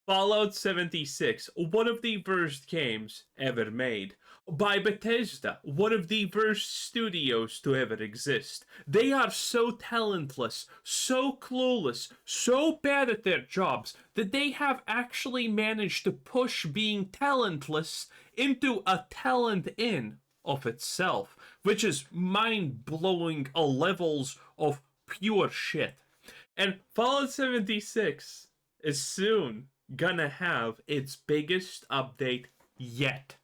Fallout 76, one of the worst games ever made. By Bethesda, one of the worst studios to ever exist. They are so talentless, so clueless, so bad at their jobs that they have actually managed to push being talentless into a talent in of itself, which is mind-blowing levels of pure shit. And Fallout 76 is soon gonna have its biggest update yet.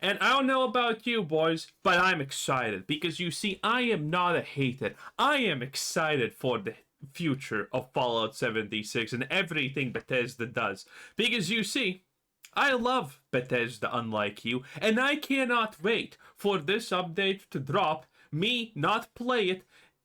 And I don't know about you boys, but I'm excited because you see, I am not a hater. I am excited for the future of Fallout 76 and everything Bethesda does. Because you see, I love Bethesda unlike you, and I cannot wait for this update to drop, me not play it,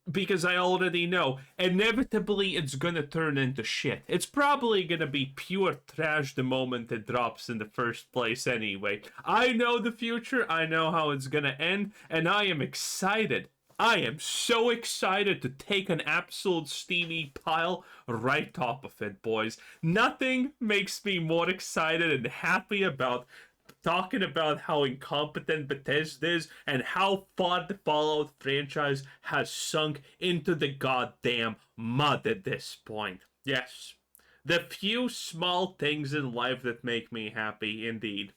because I already know inevitably it's gonna turn into shit. It's probably gonna be pure trash the moment it drops in the first place anyway. I know the future, I know how it's gonna end, and I am excited. I am so excited to take an absolute steamy pile right top of it, boys. Nothing makes me more excited and happy about talking about how incompetent Bethesda is and how far the Fallout franchise has sunk into the goddamn mud at this point. Yes, the few small things in life that make me happy, indeed.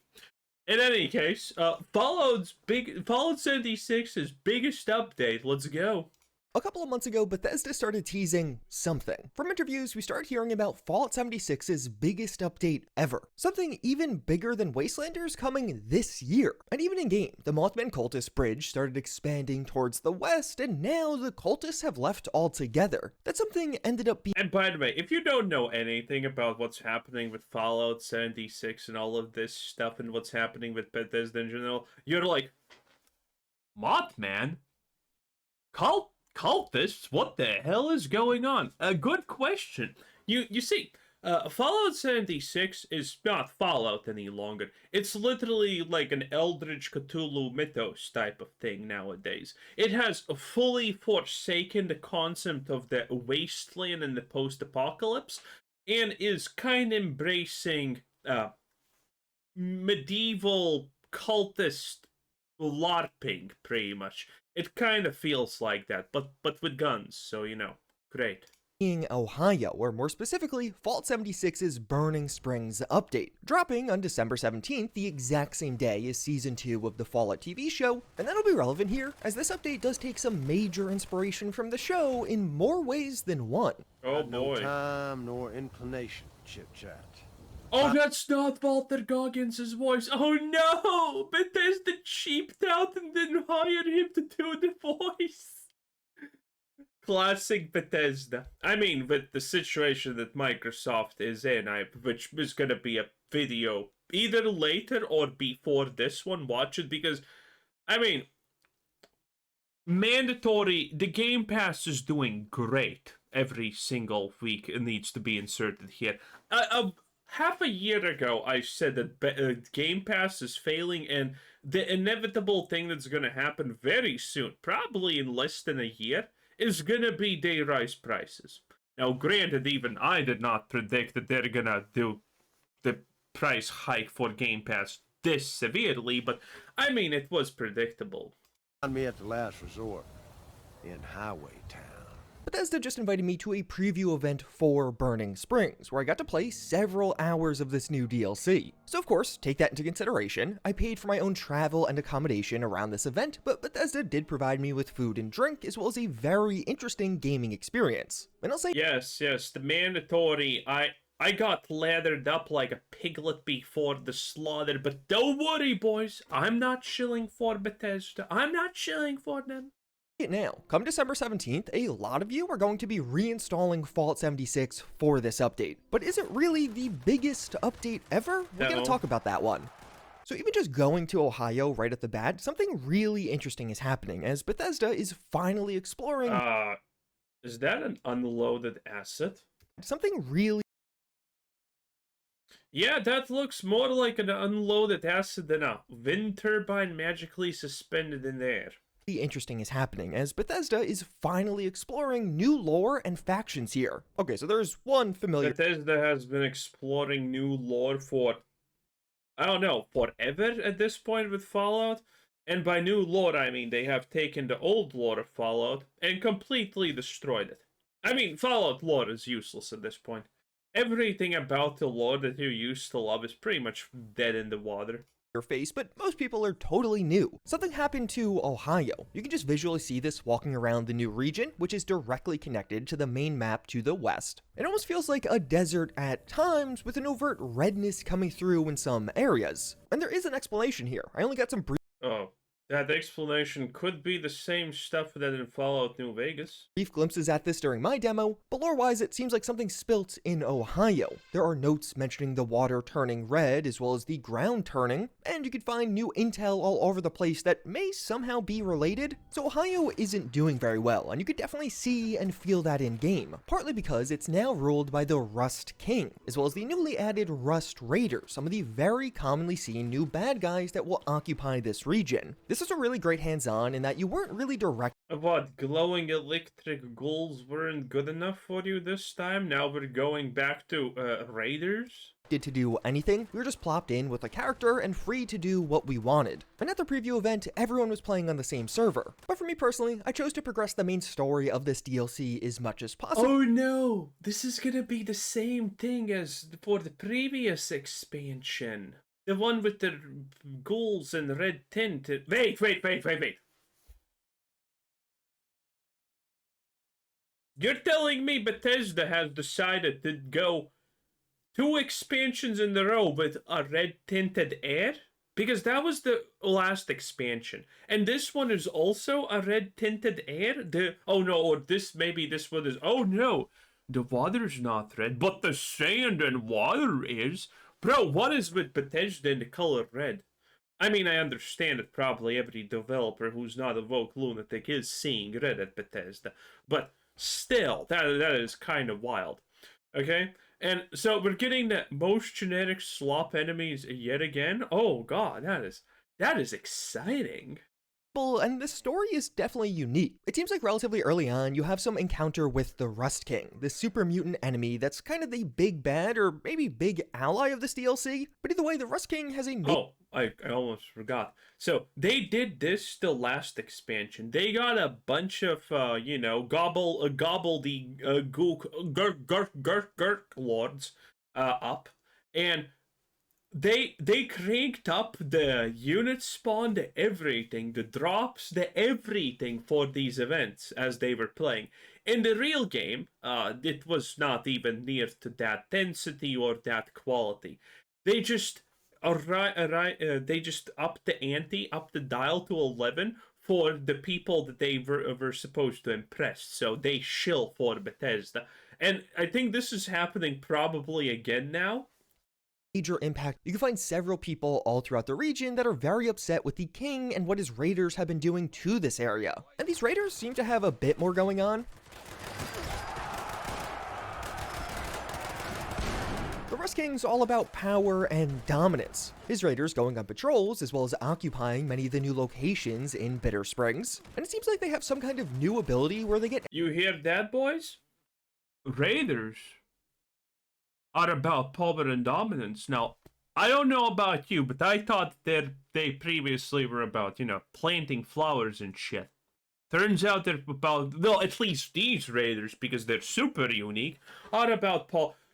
In any case, Fallout 76's biggest update. Let's go. A couple of months ago, Bethesda started teasing something. From interviews, we started hearing about Fallout 76's biggest update ever. Something even bigger than Wastelanders coming this year. And even in-game, the Mothman Cultist Bridge started expanding towards the west, and now the cultists have left altogether. That something ended up being... And by the way, if you don't know anything about what's happening with Fallout 76 and all of this stuff and what's happening with Bethesda in general, you're like, Mothman? Cultists? What the hell is going on? A good question. You see, Fallout 76 is not Fallout any longer. It's literally like an Eldritch Cthulhu mythos type of thing nowadays. It has fully forsaken the concept of the wasteland and the post-apocalypse, and is kind of embracing medieval cultist LARPing, pretty much. It kind of feels like that, but with guns, so you know, great. Ohio, or more specifically, Fallout 76's Burning Springs update, dropping on December 17th, the exact same day as Season 2 of the Fallout TV show, and that'll be relevant here, as this update does take some major inspiration from the show in more ways than one. Oh boy. No time nor inclination, chit-chat. Oh, that's not Walter Goggins' voice. Oh no! Bethesda cheaped out and didn't hire him to do the voice. Classic Bethesda. I mean, with the situation that Microsoft is in, which is gonna be a video either later or before this one, watch it, because, I mean, mandatory, the Game Pass is doing great every single week. It needs to be inserted here. Half a year ago, I said that Game Pass is failing, and the inevitable thing that's going to happen very soon, probably in less than a year, is going to be they rise prices. Now, granted, even I did not predict that they're going to do the price hike for Game Pass this severely, but I mean, it was predictable. Find me at the last resort in Highway Town. Bethesda just invited me to a preview event for Burning Springs, where I got to play several hours of this new DLC. So of course, take that into consideration. I paid for my own travel and accommodation around this event, but Bethesda did provide me with food and drink, as well as a very interesting gaming experience. And I'll say, yes, the mandatory, I got lathered up like a piglet before the slaughter, but don't worry, boys, I'm not shilling for Bethesda. I'm not shilling for them. Now, come December 17th, a lot of you are going to be reinstalling Fallout 76 for this update. But is it really the biggest update ever? We're going to talk about that one. So even just going to Ohio right at the bat, something really interesting is happening, as Bethesda is finally exploring... is that an unloaded asset? Something really... Yeah, that looks more like an unloaded asset than a wind turbine magically suspended in the air. interesting is happening, as Bethesda is finally exploring new lore and factions here. Okay, so there's one familiar Bethesda has been exploring new lore for, I don't know, forever at this point with Fallout. And by new lore, I mean they have taken the old lore of Fallout and completely destroyed it. I mean, Fallout lore is useless at this point. Everything about the lore that you used to love is pretty much dead in the water. face, but most people are totally new. Something happened to Ohio. You can just visually see this walking around the new region, which is directly connected to the main map to the west. It almost feels like a desert at times, with an overt redness coming through in some areas. And there is an explanation here. I only got some brief That explanation could be the same stuff that in Fallout New Vegas. glimpses at this during my demo, but lore-wise it seems like something spilt in Ohio. There are notes mentioning the water turning red as well as the ground turning, and you could find new intel all over the place that may somehow be related. So Ohio isn't doing very well, and you could definitely see and feel that in-game, partly because it's now ruled by the Rust King, as well as the newly added Rust Raiders, some of the very commonly seen new bad guys that will occupy this region. This is a really great hands-on in that you weren't really direct. What, glowing electric ghouls weren't good enough for you this time? Now we're going back to, raiders? To do anything, we were just plopped in with a character and free to do what we wanted. And at the preview event, everyone was playing on the same server. But for me personally, I chose to progress the main story of this DLC as much as possible. Oh no! This is gonna be the same thing as for the previous expansion. The one with the ghouls and red tint. Wait. You're telling me Bethesda has decided to go 2 expansions in a row with a red tinted air? Because that was the last expansion. And this one is also a red tinted air? Oh no, or maybe this one is, oh no, the water's not red, but the sand and water is. Bro, what is with Bethesda in the color red? I mean, I understand that probably every developer who's not a woke lunatic is seeing red at Bethesda, but still, that is kind of wild. Okay? And so we're getting the most generic slop enemies yet again. Oh god, that is exciting. And this story is definitely unique. It seems like relatively early on, you have some encounter with the Rust King, this super mutant enemy that's kind of the big bad or maybe big ally of this DLC. But either way, the Rust King has a I almost forgot. So they did this the last expansion. They got a bunch of gurk lords up, and they cranked up the unit spawn, the everything, the drops, the everything for these events as they were playing. In the real game, it was not even near to that density or that quality. They just they just upped the ante, upped the dial to 11 for the people that they were supposed to impress. So they shill for Bethesda. And I think this is happening probably again now. Major impact. You can find several people all throughout the region that are very upset with the king and what his raiders have been doing to this area. And these raiders seem to have a bit more going on. The Rust King's all about power and dominance. His raiders going on patrols as well as occupying many of the new locations in Bitter Springs. And it seems like they have some kind of new ability where they get— You hear that, boys? Raiders are about power and dominance. Now, I don't know about you, but I thought that they previously were about, planting flowers and shit. Turns out they're about, well, at least these raiders, because they're super unique, are about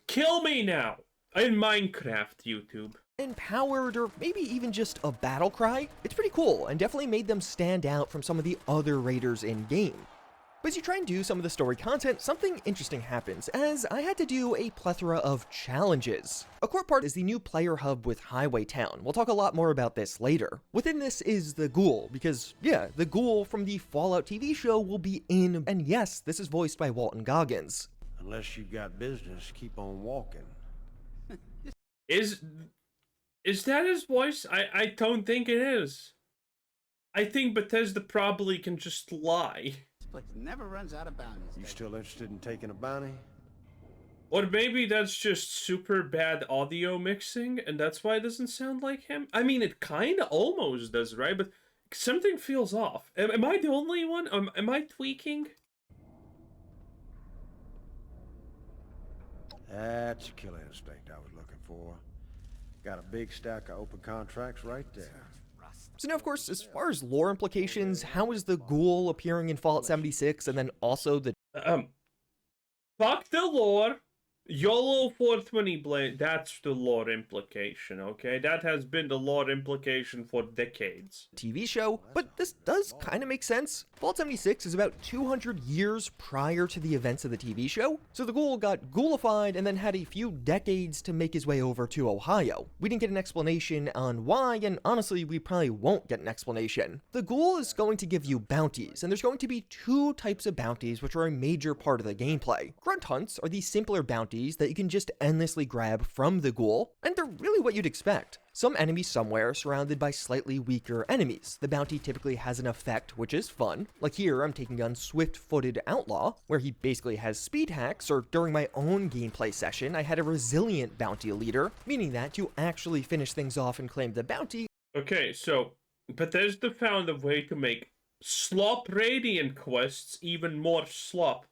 kill me now! In Minecraft, YouTube. Empowered, or maybe even just a battle cry. It's pretty cool, and definitely made them stand out from some of the other raiders in-game. But as you try and do some of the story content, something interesting happens, as I had to do a plethora of challenges. A core part is the new player hub with Highway Town. We'll talk a lot more about this later. Within this is the ghoul, because yeah, the ghoul from the Fallout TV show will be in, and yes, this is voiced by Walton Goggins. Unless you got business, keep on walking. Is that his voice? I don't think it is. I think Bethesda probably can just lie. This place never runs out of bounties. You still interested in taking a bounty? Or maybe that's just super bad audio mixing, and that's why it doesn't sound like him. I mean, it kind of almost does, right? But Something feels off. Am I the only one? Am I tweaking? That's the killer instinct I was looking for. Got a big stack of open contracts right there. So now, of course, as far as lore implications, how is the ghoul appearing in Fallout 76, and then also the... Fuck the lore. YOLO 420 Blade, that's the lore implication, okay? That has been the lore implication for decades. TV show, but this does kind of make sense. Fallout 76 is about 200 years prior to the events of the TV show, so the ghoul got ghoulified and then had a few decades to make his way over to Ohio. We didn't get an explanation on why, and honestly, we probably won't get an explanation. The ghoul is going to give you bounties, and there's going to be two types of bounties which are a major part of the gameplay. Grunt hunts are the simpler bounties that you can just endlessly grab from the ghoul, and they're really what you'd expect. Some enemy somewhere surrounded by slightly weaker enemies. The bounty typically has an effect, which is fun. Like here, I'm taking on Swift-Footed Outlaw, where he basically has speed hacks, or during my own gameplay session, I had a Resilient Bounty Leader, meaning that to actually finish things off and claim the bounty. Okay, so Bethesda found a way to make Slop Radiant quests even more slop.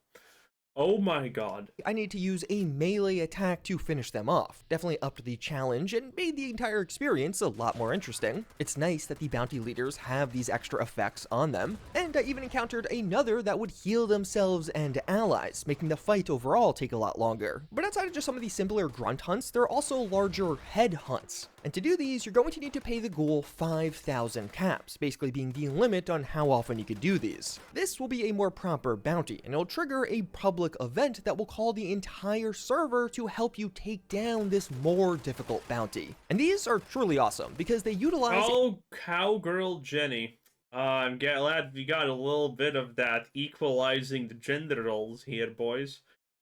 Oh my god. I need to use a melee attack to finish them off. Definitely upped the challenge and made the entire experience a lot more interesting. It's nice that the bounty leaders have these extra effects on them, and I even encountered another that would heal themselves and allies, making the fight overall take a lot longer. But outside of just some of these simpler grunt hunts, there are also larger head hunts. And to do these, you're going to need to pay the ghoul 5,000 caps, basically being the limit on how often you could do these. This will be a more proper bounty, and it'll trigger a public event that will call the entire server to help you take down this more difficult bounty. And these are truly awesome, because they utilize... Oh, cowgirl Jenny. I'm glad we got a little bit of that equalizing the gender roles here, boys.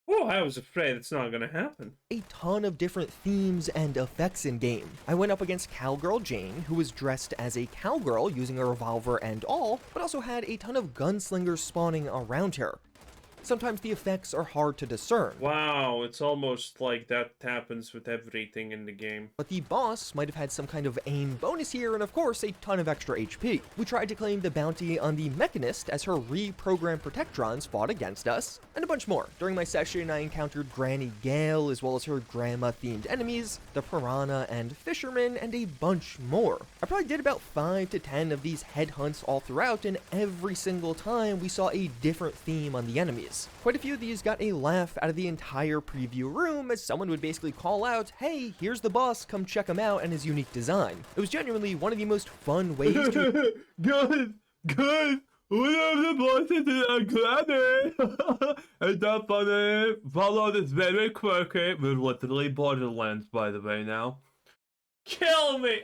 Oh, I was afraid it's not gonna happen. A ton of different themes and effects in game. I went up against Cowgirl Jane, who was dressed as a cowgirl using a revolver and all, but also had a ton of gunslingers spawning around her. Sometimes the effects are hard to discern. Wow, it's almost like that happens with everything in the game. But the boss might have had some kind of aim bonus here, and of course a ton of extra HP. We tried to claim the bounty on the Mechanist as her reprogrammed Protectrons fought against us, and a bunch more. During my session, I encountered Granny Gale, as well as her grandma-themed enemies, the Piranha and Fisherman, and a bunch more. I probably did about 5 to 10 of these headhunts all throughout, and every single time we saw a different theme on the enemies. Quite a few of these got a laugh out of the entire preview room, as someone would basically call out, "Hey, here's the boss, come check him out," and his unique design. It was genuinely one of the most fun ways to... Good! One of the bosses is a granny! It's not funny. Fallout is very quirky. We're literally Borderlands, by the way, now. Kill me!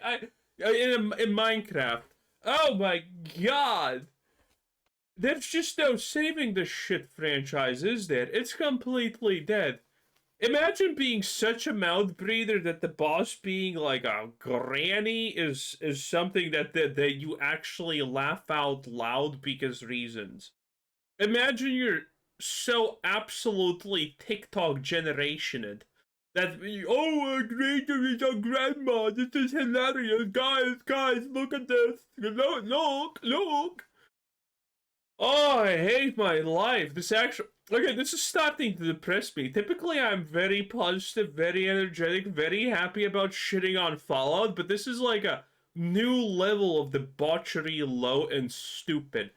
In Minecraft. Oh my god! There's just no saving this shit franchise, is there? It's completely dead. Imagine being such a mouth breather that the boss being like a granny is something that you actually laugh out loud because reasons. Imagine you're so absolutely TikTok generationed that, oh, a creator is a grandma, this is hilarious, guys, look at this, look. Oh, I hate my life. This is starting to depress me. Typically, I'm very positive, very energetic, very happy about shitting on Fallout, but this is like a new level of debauchery, low and stupid.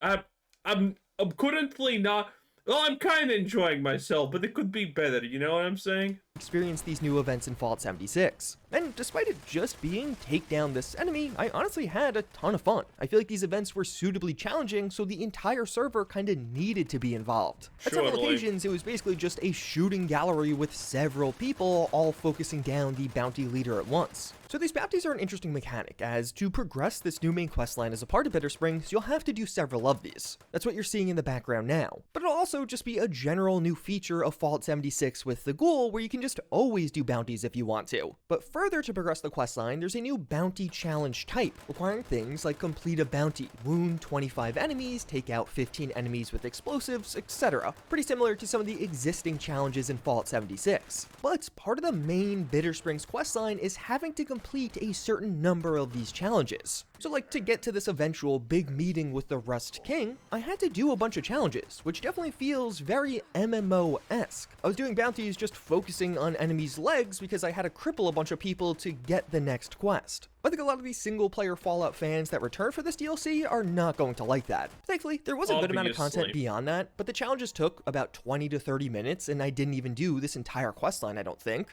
I'm currently not... Well, I'm kind of enjoying myself, but it could be better, you know what I'm saying? Experience these new events in Fallout 76. And despite it just being take down this enemy, I honestly had a ton of fun. I feel like these events were suitably challenging, so the entire server kinda needed to be involved. At several occasions, it was basically just a shooting gallery with several people all focusing down the bounty leader at once. So these bounties are an interesting mechanic, as to progress this new main questline as a part of Bitter Springs, you'll have to do several of these. That's what you're seeing in the background now. But it'll also just be a general new feature of Fallout 76 with the Ghoul, where you can just always do bounties if you want to. But further to progress the questline, there's a new bounty challenge type, requiring things like complete a bounty, wound 25 enemies, take out 15 enemies with explosives, etc. Pretty similar to some of the existing challenges in Fallout 76. But part of the main Bitter Springs questline is having to complete a certain number of these challenges. So like, to get to this eventual big meeting with the Rust King, I had to do a bunch of challenges, which definitely feels very MMO-esque. I was doing bounties just focusing on enemies' legs because I had to cripple a bunch of people to get the next quest. I think a lot of these single-player Fallout fans that return for this DLC are not going to like that. Thankfully, there was a good amount of content beyond that, but the challenges took about 20 to 30 minutes, and I didn't even do this entire questline, I don't think.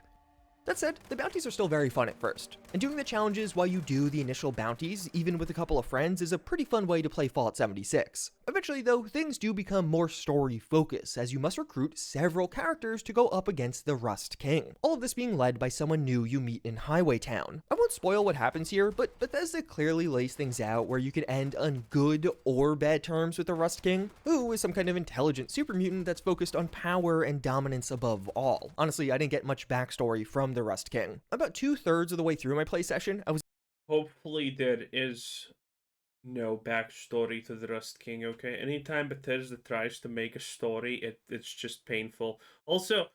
That said, the bounties are still very fun at first, and doing the challenges while you do the initial bounties, even with a couple of friends, is a pretty fun way to play Fallout 76. Eventually though, things do become more story-focused, as you must recruit several characters to go up against the Rust King, all of this being led by someone new you meet in Highway Town. I won't spoil what happens here, but Bethesda clearly lays things out where you could end on good or bad terms with the Rust King, who is some kind of intelligent super mutant that's focused on power and dominance above all. Honestly, I didn't get much backstory from the Rust King. About 2/3 of the way through my play session, I was Hopefully there is no backstory to the Rust King, okay? Anytime Bethesda tries to make a story, it's just painful. Also,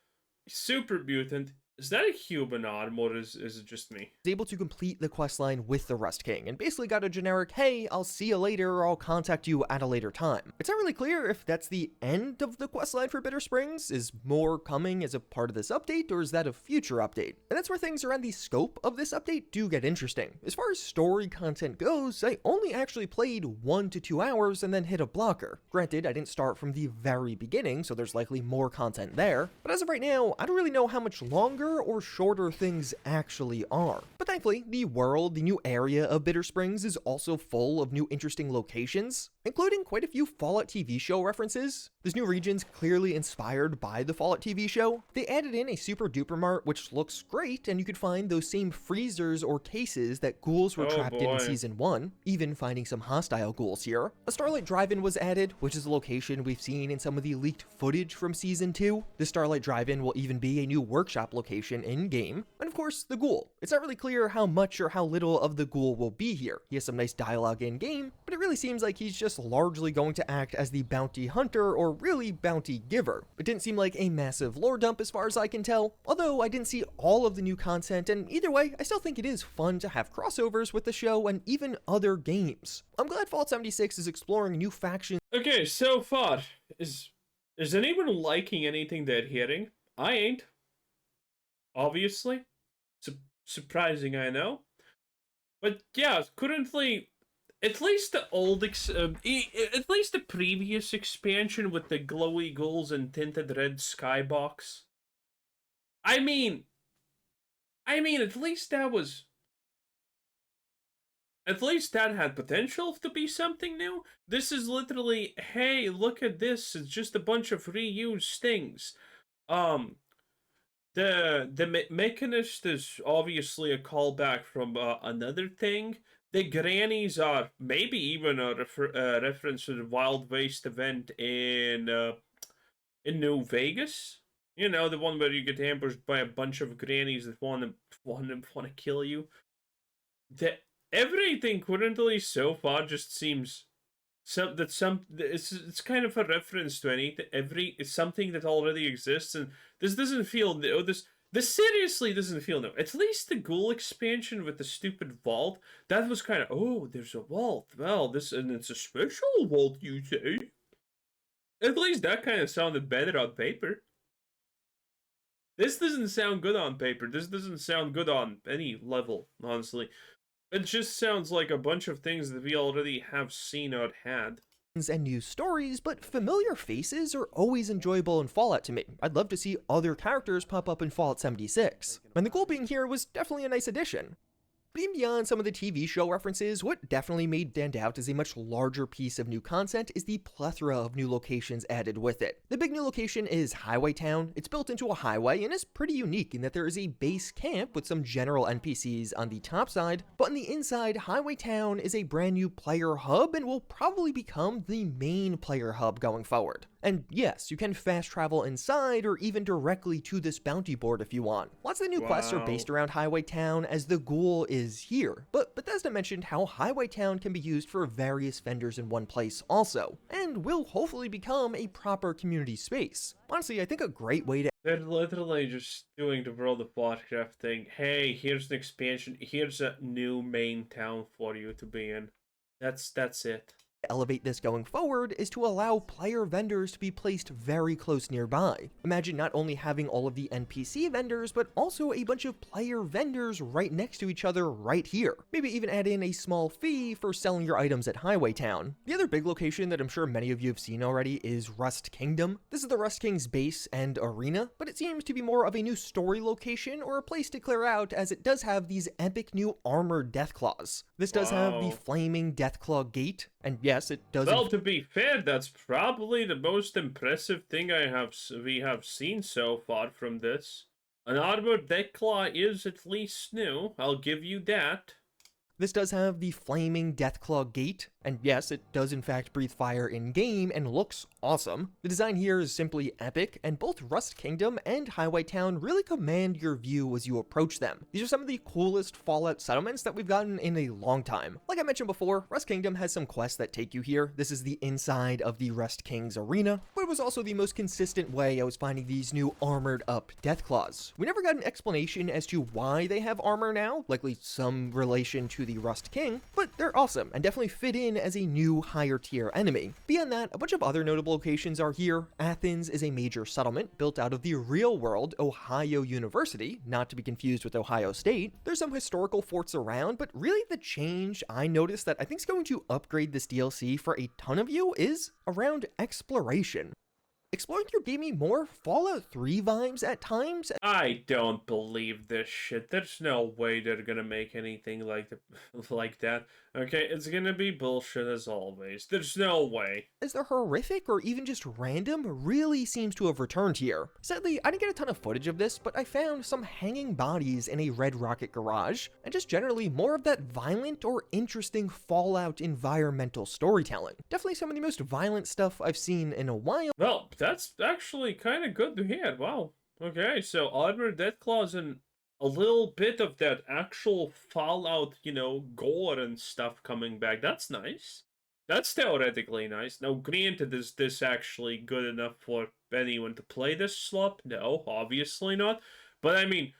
super mutant, is that a human arm or is it just me? able to complete the questline with the Rust King, and basically got a generic, hey, I'll see you later, or I'll contact you at a later time. It's not really clear if that's the end of the questline for Bitter Springs, is more coming as a part of this update, or is that a future update? And that's where things around the scope of this update do get interesting. As far as story content goes, I only actually played 1 to 2 hours and then hit a blocker. Granted, I didn't start from the very beginning, so there's likely more content there, but as of right now, I don't really know how much longer or shorter things actually are. But thankfully, the world, the new area of Bitter Springs is also full of new interesting locations, including quite a few Fallout TV show references. This new region's clearly inspired by the Fallout TV show. They added in a super duper mart, which looks great, and you could find those same freezers or cases that ghouls were trapped in Season 1, even finding some hostile ghouls here. A Starlight Drive-In was added, which is a location we've seen in some of the leaked footage from Season 2. The Starlight Drive-In will even be a new workshop location in-game. And of course, the ghoul. It's not really clear how much or how little of the ghoul will be here. He has some nice dialogue in-game, but it really seems like he's just largely going to act as the bounty hunter or really bounty giver. It didn't seem like a massive lore dump as far as I can tell, although I didn't see all of the new content, and either way, I still think it is fun to have crossovers with the show and even other games. I'm glad Fallout 76 is exploring new factions. Okay, so far, is anyone liking anything they're hearing? I ain't. Obviously. Surprising, I know. But yeah, currently, at least the at least the previous expansion with the glowy ghouls and tinted red skybox. I mean, at least that was... At least that had potential to be something new. This is literally, hey, look at this. It's just a bunch of reused things. The Mechanist is obviously a callback from another thing. The grannies are maybe even a reference to the Wild Waste event in New Vegas. You know, the one where you get ambushed by a bunch of grannies that want to kill you. Everything currently so far just seems it's kind of a reference to it's something that already exists, and this doesn't feel new. This seriously doesn't feel new. At least the ghoul expansion with the stupid vault, that was kind of, oh, there's a vault. Well, and it's a special vault, you say. At least that kind of sounded better on paper. This doesn't sound good on paper. This doesn't sound good on any level, honestly. It just sounds like a bunch of things that we already have seen or had. And new stories, but familiar faces are always enjoyable in Fallout to me. I'd love to see other characters pop up in Fallout 76. And the ghoul being here was definitely a nice addition. But even beyond some of the TV show references, what definitely made stand out as a much larger piece of new content is the plethora of new locations added with it. The big new location is Highway Town. It's built into a highway and is pretty unique in that there is a base camp with some general NPCs on the top side, but on the inside, Highway Town is a brand new player hub and will probably become the main player hub going forward. And yes, you can fast travel inside or even directly to this bounty board if you want. Lots of the new quests are based around Highway Town, as the ghoul is here. But Bethesda mentioned how Highway Town can be used for various vendors in one place also, and will hopefully become a proper community space. Honestly, I think a great way to They're literally just doing the World of Warcraft thing. Hey, here's an expansion. Here's a new main town for you to be in. That's it. Elevate this going forward is to allow player vendors to be placed very close nearby. Imagine not only having all of the NPC vendors, but also a bunch of player vendors right next to each other right here. Maybe even add in a small fee for selling your items at Highway Town. The other big location that I'm sure many of you have seen already is Rust Kingdom. This is the Rust King's base and arena, but it seems to be more of a new story location or a place to clear out, as it does have these epic new armored Deathclaws. This does have the Wow. flaming Deathclaw gate, and yes, it does. Well, to be fair, that's probably the most impressive thing we have seen so far from this. An armored Deathclaw is at least new. I'll give you that. This does have the flaming Deathclaw gate, and yes, it does in fact breathe fire in-game and looks awesome. The design here is simply epic, and both Rust Kingdom and Highway Town really command your view as you approach them. These are some of the coolest Fallout settlements that we've gotten in a long time. Like I mentioned before, Rust Kingdom has some quests that take you here. This is the inside of the Rust King's arena, but it was also the most consistent way I was finding these new armored up Deathclaws. We never got an explanation as to why they have armor now, likely some relation to the Rust King, but they're awesome and definitely fit in as a new higher tier enemy. Beyond that, a bunch of other notable locations are here. Athens is a major settlement built out of the real world Ohio University, not to be confused with Ohio State. There's some historical forts around, but really the change I noticed that I think is going to upgrade this DLC for a ton of you is around exploration. Exploring through gave me more Fallout 3 vibes at times. I don't believe this shit. There's no way they're gonna make anything like like that. Okay, it's gonna be bullshit as always. There's no way. As the horrific or even just random really seems to have returned here. Sadly, I didn't get a ton of footage of this, but I found some hanging bodies in a Red Rocket garage, and just generally more of that violent or interesting Fallout environmental storytelling. Definitely some of the most violent stuff I've seen in a while. Well, that's actually kind of good to hear. Wow. Okay, so armored Deathclaws and a little bit of that actual Fallout, gore and stuff coming back. That's nice. That's theoretically nice. Now, granted, is this actually good enough for anyone to play this slop? No, obviously not. But I mean,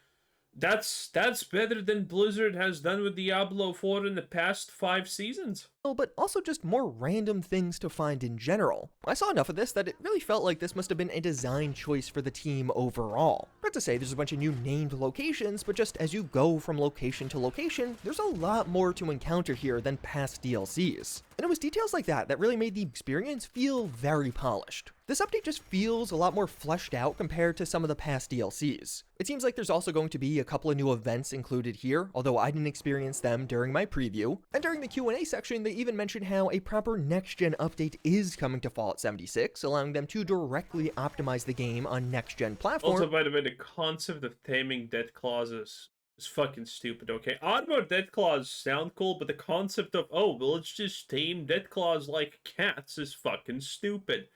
that's better than Blizzard has done with Diablo 4 in the past 5 seasons. But also just more random things to find in general. I saw enough of this that it really felt like this must have been a design choice for the team overall. Not to say there's a bunch of new named locations, but just as you go from location to location, there's a lot more to encounter here than past DLCs. And it was details like that that really made the experience feel very polished. This update just feels a lot more fleshed out compared to some of the past DLCs. It seems like there's also going to be a couple of new events included here, although I didn't experience them during my preview. And during the Q&A section, they even mentioned how a proper next-gen update is coming to Fallout 76, allowing them to directly optimize the game on next-gen platforms. Also, by the way, the concept of taming Deathclaws is fucking stupid, okay? Armored Deathclaws sound cool, but the concept of, oh, well, let's just tame Deathclaws like cats is fucking stupid.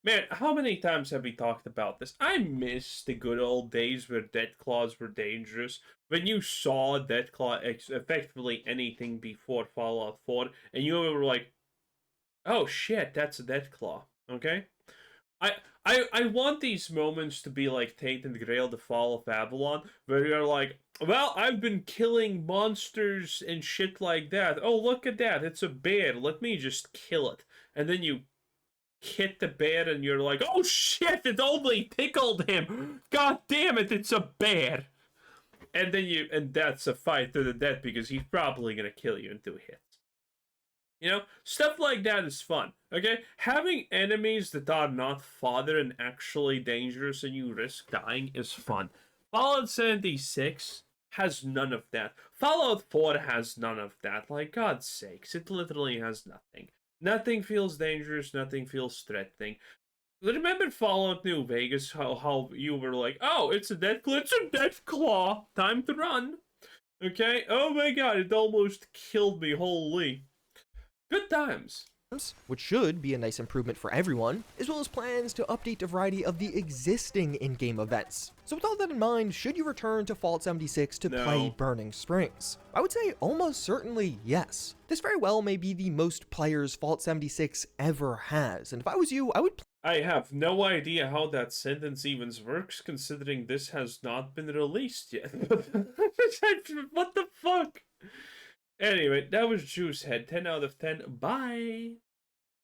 Man, how many times have we talked about this? I miss the good old days where Deathclaws were dangerous. When you saw Deathclaw effectively anything before Fallout 4, and you were like, oh shit, that's a Deathclaw, okay? I want these moments to be like Tate and Grail, the Fall of Babylon, where you're like, well, I've been killing monsters and shit like that. Oh, look at that, it's a bear, let me just kill it. And then you hit the bear and you're like, oh shit, it only tickled him. God damn it, it's a bear. And then that's a fight to the death because he's probably gonna kill you in 2 hits. Stuff like that is fun, okay? Having enemies that are not fodder and actually dangerous and you risk dying is fun. Fallout 76 has none of that. Fallout 4 has none of that. Like, God's sakes, it literally has nothing. Nothing feels dangerous, nothing feels threatening. Remember Fallout New Vegas, how you were like, oh, it's a Deathclaw, time to run. Okay, oh my god, it almost killed me, holy. Good times. which should be a nice improvement for everyone, as well as plans to update a variety of the existing in-game events. So with all that in mind, should you return to Fallout 76 to play Burning Springs? I would say almost certainly yes. This very well may be the most players Fallout 76 ever has, and if I was you, I would I have no idea how that sentence even works, considering this has not been released yet. What the fuck? Anyway, that was Juicehead. 10 out of 10. Bye!